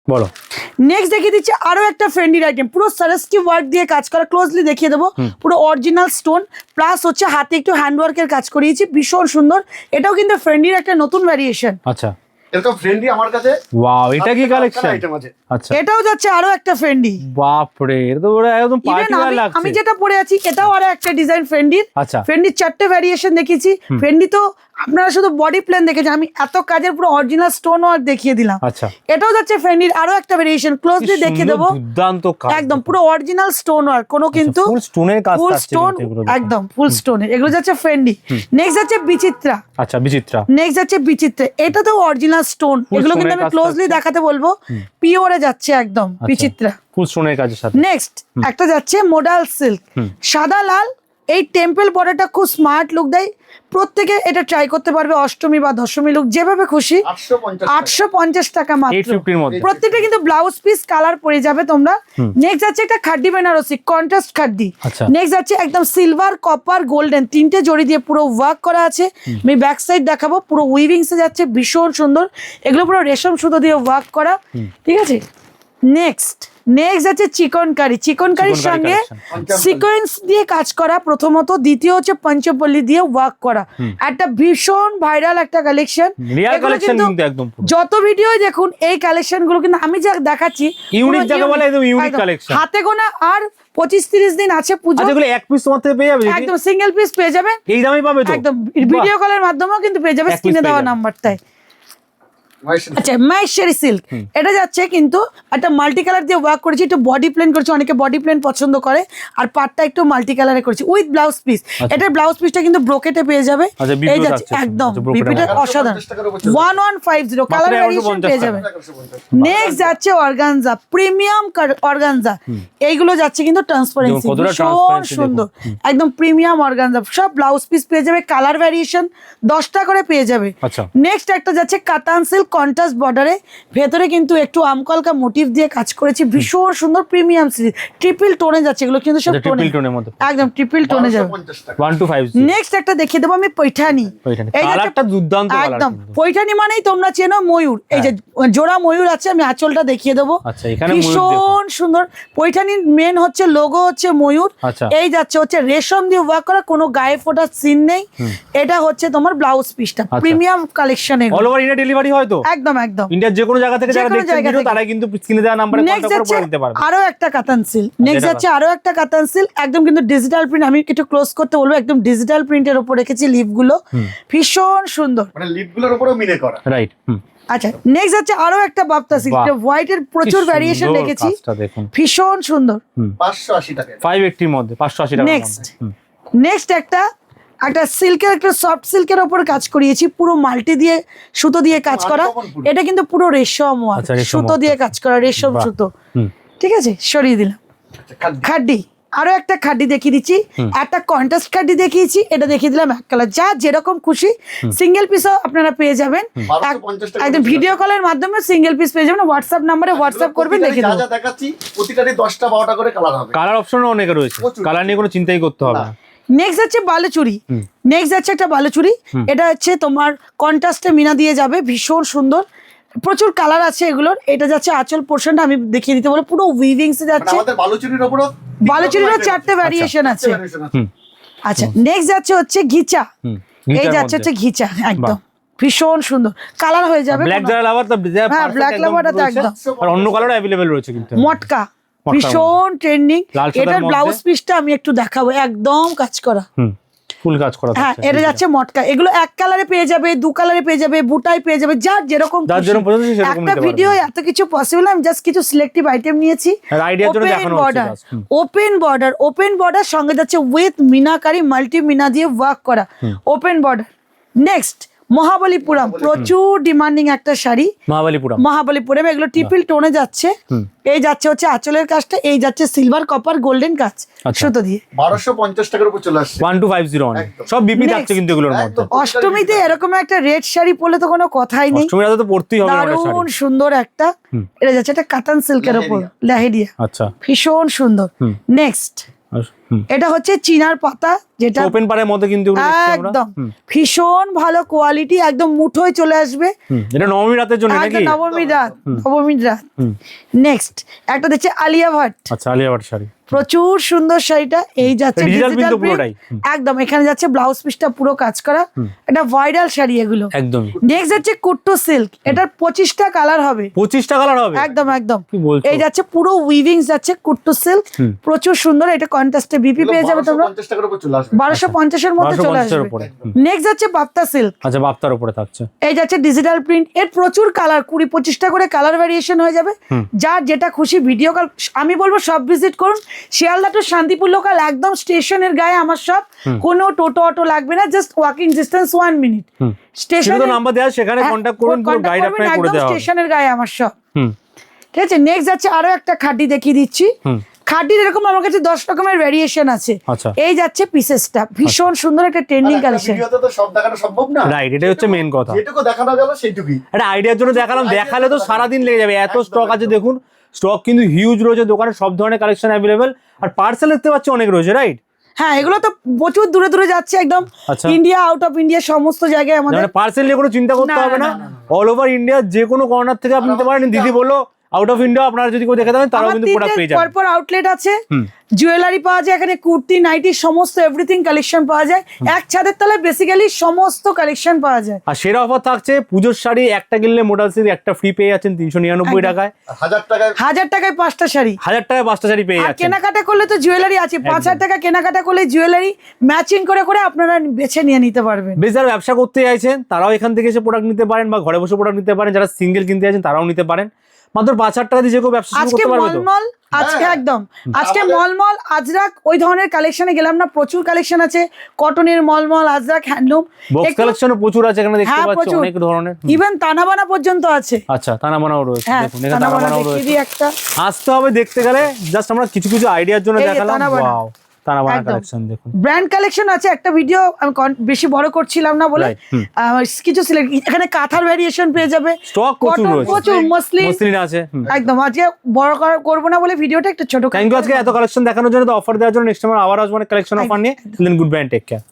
বলো। নেক্সট দেখিয়ে দিচ্ছি আরো একটা ফ্রেন্ডির আইটেম, পুরো সারেস্কি ওয়ার্ক দিয়ে কাজ করা, ক্লোজলি দেখিয়ে দেবো, পুরো অরিজিনাল স্টোন প্লাস হচ্ছে হাতে একটু হ্যান্ডওয়ার্কের কাজ করিয়েছি, ভীষণ সুন্দর। এটাও কিন্তু ফ্রেন্ডির একটা নতুন ভ্যারিয়েশন। আচ্ছা, এটা ফ্রেন্ডলি আমার কাছে। ওয়াও, এটা কি কালেকশন? আচ্ছা, এটাও যাচ্ছে আরো একটা ফ্রেন্ডি। বাপ রে, এটা তো পুরো একদম পার্টি ওয়্যার লাগছে। আমি যেটা পরে আছি এটাও আরো একটা ডিজাইন ফ্রেন্ডির। আচ্ছা, ফ্রেন্ডির 4টে ভ্যারিয়েশন দেখিয়েছি। ফ্রেন্ডি তো আপনারা শুধু বডি প্লেন দেখেছেন, আমি এত কাজের পুরো অরিজিনাল স্টোন ওয়ার্ক দেখিয়ে দিলাম। আচ্ছা, এটাও যাচ্ছে ফ্রেন্ডির আরো একটা ভেরিয়েশন, ক্লোজলি দেখিয়ে দেবো। দুর্দান্ত কাজ, একদম পুরো অরিজিনাল স্টোন ওয়ার্ক, কোনো কিন্তু ফুল স্টোনের কাজ ফুল থাকছে স্টোন, এগুলো। একদম ফুল স্টোনের। এগুলো যাচ্ছে ফ্রেন্ডি। নেক্সট যাচ্ছে বিচিত্রা। আচ্ছা, বিচিত্রা। নেক্সট যাচ্ছে বিচিত্রা, এটা তো অরিজিনাল স্টোন। এগুলো কিন্তু আমি ক্লোজলি দেখাতে বলবো, পিওরে যাচ্ছে একদম বিচিত্রা, ফুল স্টোনের কাজের সাথে। নেক্সট একটা যাচ্ছে মোডাল সিল্ক, সাদা লাল। এই টেম্পল বর্ডারটা খুব স্মার্ট লুক দেয়, প্রত্যেকে এটা ট্রাই করতে পারবে অষ্টমী বা দশমী লুক যেভাবে খুশি। 850 টাকা মাত্র, প্রত্যেকটা কিন্তু ব্লাউজ পিস কালার পরে যাবে তোমরা। নেক্সট যাচ্ছে একটা খাড্ডি বেনারসি, কন্ট্রাস্ট খাড্ডি। নেক্সট যাচ্ছে একদম সিলভার, কপার, গোল্ডেন, 3টে জড়ি দিয়ে পুরো ওয়ার্ক করা আছে। আমি ব্যাক সাইড দেখাবো, পুরো উইভিংসে যাচ্ছে, ভীষণ সুন্দর। এগুলো পুরো রেশম সুতো দিয়ে ওয়ার্ক করা, ঠিক আছে। নেক্সট যাচ্ছে চিকন কারি, চিকন কারির সঙ্গে সিকোয়েন্স দিয়ে কাজ করা প্রথমত, দ্বিতীয় হচ্ছে পঞ্চপল্লী দিয়ে ওয়ার্ক করা। একটা ভীষণ ভাইরাল একটা কালেকশন, যত ভিডিও দেখুন এই কালেকশন গুলো কিন্তু আমি যা দেখাচ্ছি ইউনিক, যাকে বলে একদম ইউনিক কালেকশন। হাতে গোনা আর 25-30 দিন আছে পুজো। এগুলো এক পিস তোমার থেকে পেয়ে যাবে, একদম সিঙ্গেল পিস পেয়ে যাবে, এই দামে পাবে তো একদম। ভিডিও কলের মাধ্যমেও কিন্তু পেয়ে যাবে, স্ক্রিনে দেওয়া নাম্বারটায়। আচ্ছা, মাহেশ্বরী সিল্ক, এটা যাচ্ছে কিন্তু একটা মাল্টি কালার দিয়ে ওয়ার্ক করেছি, একটু বডি প্লেন করেছি, অনেকে বডি প্লেন পছন্দ করে, আর পাটটা একটু মাল্টি কালারে করেছি উইথ ব্লাউজ পিস। এটার ব্লাউজ পিসটা কিন্তু ব্রোকেটে পেয়ে যাবে, এই যাচ্ছে একদম বিপিটা অসাধারণ, 1150 কালার ভ্যারিয়েশন পেয়ে যাবে। নেক্সট যাচ্ছে অর্গানজা, প্রিমিয়াম অর্গানজা, এইগুলো যাচ্ছে কিন্তু ট্রান্সপারেন্সি, ভীষণ সুন্দর, একদম প্রিমিয়াম অর্গানজা। সব ব্লাউজ পিস পেয়ে যাবে, কালার ভ্যারিয়েশন 10টা করে পেয়ে যাবে। নেক্সট একটা যাচ্ছে কাতান সিল্ক, কন্ট্রাস্ট বর্ডারে, ভেতরে কিন্তু একটু আমকলকা মোটিভ দিয়ে কাজ করেছি, ভীষণ সুন্দর প্রিমিয়াম সিরিজ, ট্রিপল টোনে যাচ্ছে এগুলো কিন্তু সব টোনের মধ্যে, একদম ট্রিপল টোনে যাবে। 1250। নেক্সট একটা দেখিয়ে দেবো আমি পৈঠানি, কালারটা দুর্দান্ত, একদম পৈঠানি মানেই তোমরা চেনো ময়ূর, এই যে জোড়া ময়ূর আছে, আমি আঁচলটা দেখিয়ে দেবো, ভীষণ সুন্দর। পৈঠানির মেন হচ্ছে লোগো হচ্ছে ময়ূর, এই যাচ্ছে হচ্ছে রেশম দিয়ে ওয়ার্ক করা, কোনো গায়ে ফোটার সিন নেই। এটা হচ্ছে তোমার ব্লাউজ পিসটা, premium collection, all over India delivery হয় তো, একদম একদম ইন্ডিয়ার যে কোনো জায়গা থেকে যারা দেখছেন ভিডিও তারা কিন্তু স্ক্রিনে দেওয়া নম্বরে কন্টাক্ট করে নিতে পারবে। আরো একটা কাতান সিল্ক, নেক্সট যাচ্ছে আরো একটা কাতান সিল্ক, একদম কিন্তু ডিজিটাল প্রিন্ট, আমি একটু ক্লোজ করতে বলবো, একদম ডিজিটাল প্রিন্টের উপর রেখেছি লিফ গুলো, ভীষণ সুন্দর, মানে লিফ গুলোর উপরেও মিনে করা, রাইট। আচ্ছা, নেক্সট যাচ্ছে আরো একটা বাপ্তা সিল্ক, হোয়াইট এর প্রচুর ভ্যারিয়েশন রেখেছি, ভীষণ সুন্দর, 580 টাকা, 580 এর মধ্যে, 580 টাকা। নেক্সট একটা সিল্কের, একটা সফট সিল্কের উপর কাজ করিয়েছি, পুরো মাল্টি দিয়ে সুতো দিয়ে কাজ করা, এটা কিন্তু পুরো রেশম সুতো দিয়ে কাজ করা, রেশম সুতো, ঠিক আছে, সরিয়ে দিলাম। খাড্ডি, আরো একটা খাড্ডি দেখিয়ে দিচ্ছি, একটা কন্ট্রাস্ট খাড্ডি দেখিয়েছি, এটা দেখিয়ে দিলাম এক কালার, যা যেরকম খুশি সিঙ্গেল পিসও আপনারা পেয়ে যাবেন, একদম ভিডিও কলের মাধ্যমে সিঙ্গেল পিস পেয়ে যাবেন, হোয়াটসঅ্যাপ নাম্বারে হোয়াটসঅ্যাপ করবেন, দেখে দেবো। যা দেখাচ্ছি প্রতিটারই 10টা 12টা করে কালার হবে, কালার অপশনও অনেক রয়েছে, কালার নিয়ে কোনো চিন্তাই করতে হবে না। নেক্সট যাচ্ছে বালুচুরি, নেক্সট যাচ্ছে একটা বালুচুরি, এটা হচ্ছে তোমার কন্ট্রাস্টে মিনা দিয়ে যাবে, ভীষণ সুন্দর, প্রচুর কালার আছে এগুলোর। এটা যাচ্ছে আঁচল পোর্শনটা আমি দেখিয়ে দিতে বলবো, পুরো উইভিংস এ যাচ্ছে, আমাদের বালুচুরির উপরও 4টে ভ্যারিয়েশন আছে। আচ্ছা, নেক্সট যাচ্ছে হচ্ছে ঘিচা, এই যাচ্ছে হচ্ছে ঘিচা, একদম ভীষণ সুন্দর, কালার হয়ে যাবে, ব্ল্যাক যারা লাভার তো হ্যাঁ ব্ল্যাক লাভারটা তো একদম, আর অন্য কালার अवेलेबल রয়েছে কিন্তু, মটকা ভীষণ ট্রেন্ডিং। এটার ব্লাউজ পিসটা আমি একটু দেখাবো, একদম কাজ করা, ফুল কাজ করা, হ্যাঁ এটা যাচ্ছে মটকা, এগুলো এক কালারে পেয়ে যাবে, দু কালারে পেয়ে যাবে, বুটাই পেয়ে যাবে, যার যেরকম একটা ভিডিও এত কিছু পসিবল, আমি জাস্ট কিছু সিলেক্টিভ আইটেম নিয়েছি। ওপেন বর্ডার সঙ্গে যাচ্ছে উইথ মিনাকারি, মাল্টি মিনা দিয়ে ওয়ার্ক করা, ওপেন বর্ডার। নেক্সট মহাবলীপুরম, প্রচুর ডিমান্ডিং একটা শাড়ি, মহাবলীপুরম, এগুলো ট্রিপল টোনে যাচ্ছে, এই যাচ্ছে হচ্ছে আঁচলের কাজটা, এই যাচ্ছে সিলভার কপার গোল্ডেন কাজ সুতো দিয়ে, 1250 টাকার উপর চলে আসছে, 1250 সব বিপি থাকছে কিন্তু এগুলোর মধ্যে। অষ্টমীতে এরকম একটা রেড শাড়ি পরলে তো কোনো কথাই নেই, অষ্টমীতে তো পরতেই হবে, দারুণ সুন্দর একটা, এটা যাচ্ছে একটা কাতান সিল্কের উপর লেহেরিয়া, আচ্ছা, ভীষণ সুন্দর। নেক্সট এটা হচ্ছে চিনার পাতা, যেটা ওপেন পারের মধ্যে কিন্তু এগুলো দেখছি আমরা। একদম ভীষণ ভালো কোয়ালিটি, একদম মুঠোয় চলে আসবে। এটা নবমী রাতের জন্য নাকি? একদম নবমী রাত। নেক্সট একটা দেখছে আলিয়া ভাট। আচ্ছা, আলিয়া ভাট শাড়ি, প্রচুর সুন্দর শাড়িটা। এই যাচ্ছে ডিজিটাল digital প্রিন্ট print, পুরোটাই। একদম এখানে যাচ্ছে ব্লাউজ পিসটা পুরো কাজ করা, এটা ভাইরাল শাড়ি এগুলো। একদম নেক্সট যাচ্ছে কুট্টু সিল্ক, এটার 25টা কালার হবে। 25টা কালার হবে? একদম একদম। কি বলছো? এই যাচ্ছে পুরো উইভিং যাচ্ছে কুট্টু সিল্ক, প্রচুর সুন্দর। এটা কন্ট্রাস্টে বিপি পেয়ে যাবে তোমরা 50 টাকার উপর চলে আসবে। 1250 এর মধ্যে চলে 1250 এর আসবে। উপরে। নেক্সট যাচ্ছে বাপ্তা সিল্ক। আচ্ছা, বাপ্তার উপরে থাকছে। এই যাচ্ছে ডিজিটাল প্রিন্ট, এর প্রচুর কালার, 20-25টা করে কালার ভ্যারিয়েশন হয়ে যাবে। যার যেটা খুশি ভিডিও কল, আমি বলবো সব ভিজিট করুন। শিয়ালদা টু শান্তিপুর লোকাল, একদম স্টেশনের গায়ে আমার সব, কোনো টোটো অটো লাগবে না, just walking distance 1 minute. Station number দেওয়া, সেখানে কন্টাক্ট করুন, পুরো গাইড আপনাকে করে দেওয়া হবে। স্টেশনের গায়ে আমার সব। ঠিক আছে, নেক্সট যাচ্ছে আরো একটা খাডি দেখিয়ে দিচ্ছি। খাডির এরকম আমার কাছে 10 রকমের ভ্যারিয়েশন আছে। আচ্ছা। এই যাচ্ছে পিসেসটা, ভীষণ সুন্দর একটা ট্রেন্ডিং কালেকশন। ভিডিওতে তো সব দেখানো সম্ভব না, রাইট, এটা হচ্ছে মেন কথা। যেটুকু দেখানো গেল সেইটুকুই। একটা আইডিয়ার জন্য দেখালাম, দেখালে তো সারাদিন লেগে যাবে, এত স্টক আছে দেখুন। স্টক কিন্তু হিউজ রয়েছে দোকানে, সব ধরনের কালেকশন অ্যাভেলেবেল, আর পার্সেল দেখতে পাচ্ছি অনেক রয়েছে, রাইট? হ্যাঁ, এগুলো তো প্রচুর দূরে দূরে যাচ্ছে, একদম আচ্ছা। ইন্ডিয়া, আউট অফ ইন্ডিয়া, সমস্ত জায়গায় আমাদের। মানে পার্সেল নিয়ে কোনো চিন্তা করতে না, হবে না, না, অল ওভার ইন্ডিয়া যে কোনো কর্নার থেকে আপনি নিতে পারেন। দিদি বললো আউট অফ ইন্ডিয়া আপনারা যদি কেউ দেখে থাকেন তারাও কিন্তু প্রোডাক্ট পেয়ে যাবেন। পরপর আউটলেট আছে, জুয়েলারি পাওয়া যায় এখানে, কুর্তি, নাইটি, সমস্ত এভরিথিং কালেকশন পাওয়া যায়। এক ছাদের তলায় বেসিক্যালি সমস্ত কালেকশন পাওয়া যায়। আর সেরা অফার থাকছে, পুজোর শাড়ি একটা কিনলে মোডাল সিল্ক একটা ফ্রি পেয়ে যাচ্ছেন 399 টাকায়। 1000 টাকায় 1000 টাকায় 5টা শাড়ি, 1000 টাকায় 5টা শাড়ি পেয়ে আর যাচ্ছেন। কেনাকাটা করলে তো জুয়েলারি আছে, 5000 টাকা কেনাকাটা করলে জুয়েলারি ম্যাচিং করে করে আপনারা বেছে নিয়ে নিতে পারবেন। বেশ, যারা ব্যবসা করতে চাইছেন তারাও এখান থেকে এসে প্রোডাক্ট নিতে পারেন, বা ঘরে বসে প্রোডাক্ট নিতে পারেন। যারা সিঙ্গেল কিনতে চাইছেন তারাও নিতে পারেন। মাত্র 5,000 টাকা দিয়ে যে কেউ ব্যবসা শুরু আজকে করতে পারবে তো। মলমল, আজকে একদম আজকে মলমল আজরাক ওই ধরনের কালেকশনে গেলাম না, প্রচুর কালেকশন আছে কটনের, মলমল, আজরাক, হ্যান্ডলুম। বক্স কালেকশনও প্রচুর আছে এখানে, দেখতে পাচ্ছি অনেক ধরনের। ইভেন তানাবানা পর্যন্ত আছে। আচ্ছা, তানাবানাও রয়েছে, হ্যাঁ, দেখুন এখানে তানাবানা তানাবানাও দেখিয়ে রয়েছে। দিই একটা। আসতে হবে দেখতে গেলে, জাস্ট আমরা কিছু কিছু আইডিয়ার জন্য এই যে দেখালাম। তানাবানা। ওয়াও, তানাবানা একদম। কালেকশন দেখুন। ব্র্যান্ড কালেকশন আছে, একটা ভিডিও আমি বেশি বড় করছিলাম না বলে কিছু সিলেক্ট, এখানে কাঁথার ভ্যারিয়েশন পেয়ে যাবে, স্টক প্রচুর রয়েছে, প্রচুর মসলিন আছে। একদম। আজকে বড় করবো না বলে ভিডিওটা একটু ছোট। থ্যাংক ইউ আজকে এত কালেকশন দেখানোর জন্য, অফার দেওয়ার জন্য। নেক্সট টাইম আবার আসবো অনেক কালেকশন অফার নিয়ে। Good bye, take care.